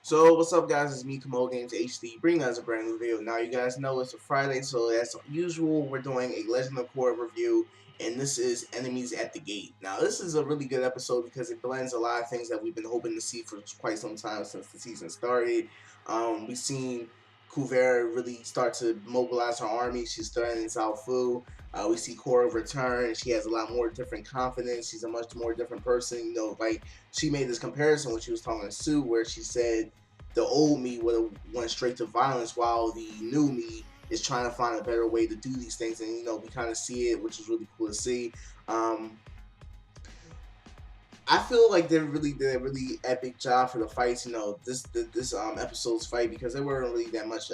So what's up, guys? It's me, Kamo Games HD, bringing us a brand new video. Now you guys know it's a Friday, so as usual, we're doing a Legend of Korra review, and this is Enemies at the Gate. Now this is a really good episode because it blends a lot of things that we've been hoping to see for quite some time since the season started. We've seen Kuvira really start to mobilize her army. She's threatening South Fu. We see Korra return. She has a lot more different confidence. She's a much more different person. You know, like she made this comparison when she was talking to Sue, where she said the old me would have went straight to violence, while the new me is trying to find a better way to do these things. And you know, we kind of see it, which is really cool to see. I feel like they really did a really epic job for the fights. You know, this episode's fight, because there weren't really that much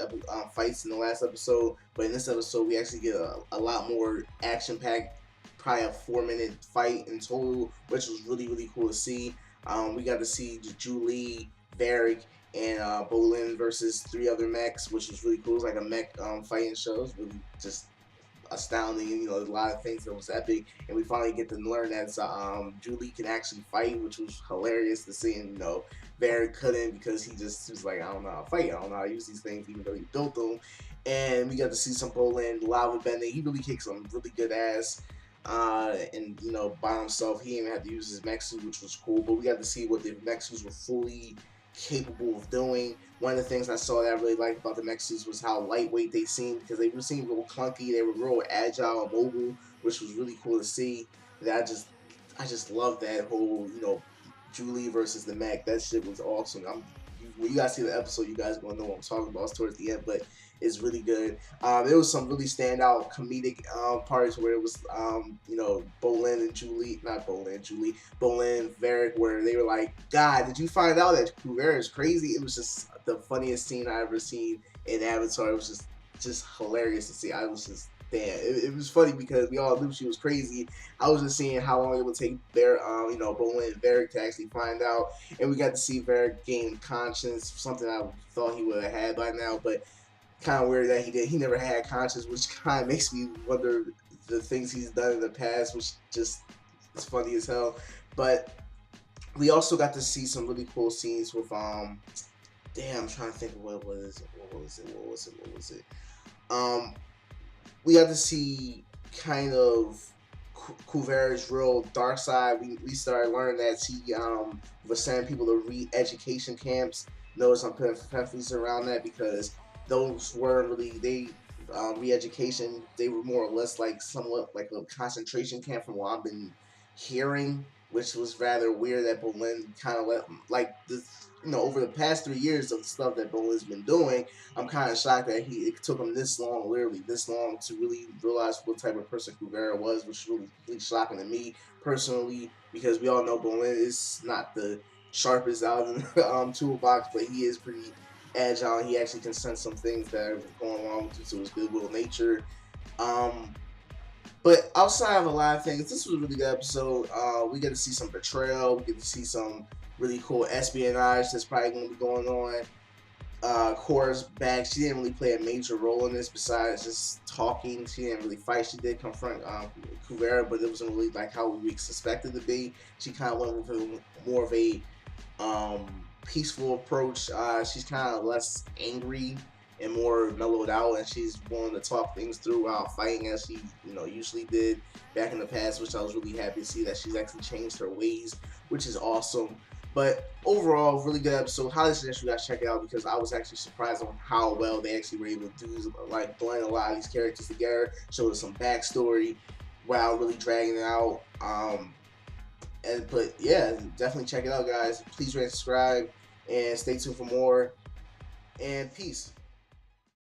fights in the last episode, but in this episode we actually get a lot more action packed. Probably a 4-minute fight in total, which was really cool to see. We got to see Julie, Varric, and Bolin versus 3 other mechs, which was really cool. It was like a mech fighting show. It was really just astounding. You know, a lot of things that was epic, and we finally get to learn that Julie can actually fight, which was hilarious to see. And you know, Barry couldn't, because he just was like, I don't know how to fight, I don't know how to use these things, even though he built them. And we got to see some Bolin lava bending. He really kicked some really good ass. And you know, by himself, he didn't even have to use his mech suit, which was cool. But we got to see what the mech suits were fully capable of doing. One of the things I saw that I really liked about the mech suits was how lightweight they seemed, because they seemed real clunky. They were real agile and mobile, which was really cool to see. That I just love that whole, you know, Julie versus the mech. That shit was awesome. When you guys see the episode, you guys are gonna know what I'm talking about. It's towards the end, but it's really good. There was some really standout comedic parts where it was, you know, Bolin and Julie, not Bolin, Julie, Bolin, Varric, where they were like, God, did you find out that Kuvira is crazy? It was just the funniest scene I ever seen in Avatar. It was just hilarious to see. I was just, damn, it was funny because we all knew she was crazy. I was just seeing how long it would take you know, Bolin and Varric to actually find out, and we got to see Varric gain conscience, something I thought he would have had by now, but kind of weird that he never had conscience, which kind of makes me wonder the things he's done in the past, which just is funny as hell. But we also got to see some really cool scenes with damn, I'm trying to think of what was it. Um, we got to see kind of Kuvira's real dark side. We started learning that she was sending people to re-education camps. Notice I'm putting parentheses around that, because those weren't really re-education. They were more or less like somewhat like a concentration camp, from what I've been hearing, which was rather weird that Bolin kind of let, like, this, you know, over the past 3 years of the stuff that Bolin's been doing. I'm kind of shocked that it took him this long, literally this long, to really realize what type of person Kuvira was, which is really shocking to me personally, because we all know Bolin is not the sharpest out in the toolbox, but he is pretty agile, and he actually can sense some things that are going wrong due to his goodwill nature. Um, but outside of a lot of things, this was a really good episode. We get to see some betrayal. We get to see some really cool espionage that's probably going to be going on. Korra's back. She didn't really play a major role in this besides just talking. She didn't really fight. She did confront Kuvira, but it wasn't really like how we suspected to be. She kind of went with more of a peaceful approach. She's kind of less angry and more mellowed out, and she's willing to talk things through while fighting, as she, you know, usually did back in the past, which I was really happy to see that she's actually changed her ways, which is awesome. But overall, really good episode. Highly suggest you guys check it out, because I was actually surprised on how well they actually were able to do, like, blend a lot of these characters together, show us some backstory while really dragging it out. But yeah, definitely check it out, guys. Please rate and subscribe, and stay tuned for more. And peace.